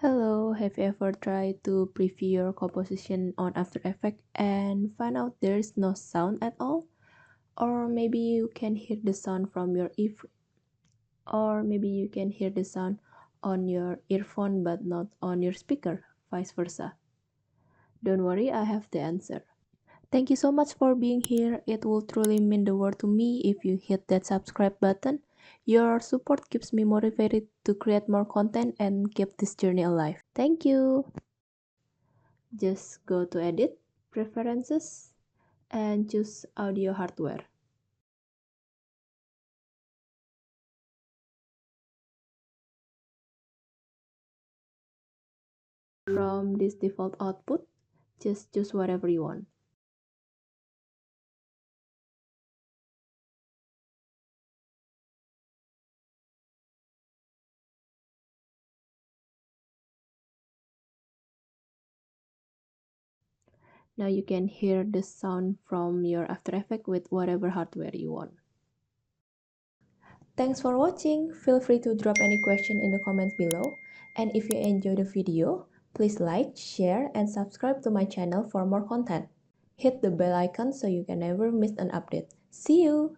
Hello, have you ever tried to preview your composition on After Effects and find out there's no sound at all? Or maybe you can hear the sound from your or maybe you can hear the sound on your earphone but not on your speaker, vice versa. Don't worry, I have the answer. Thank you so much for being here. It will truly mean the world to me if you hit that subscribe button. Your support keeps me motivated to create more content and keep this journey alive. Thank you. Just go to Edit, Preferences, and choose Audio Hardware. From this default output, just choose whatever you want. Now you can hear the sound from your After Effects with whatever hardware you want. Thanks for watching. Feel free to drop any question in the comments below. And if you enjoyed the video, please like, share, and subscribe to my channel for more content. Hit the bell icon so you can never miss an update. See you!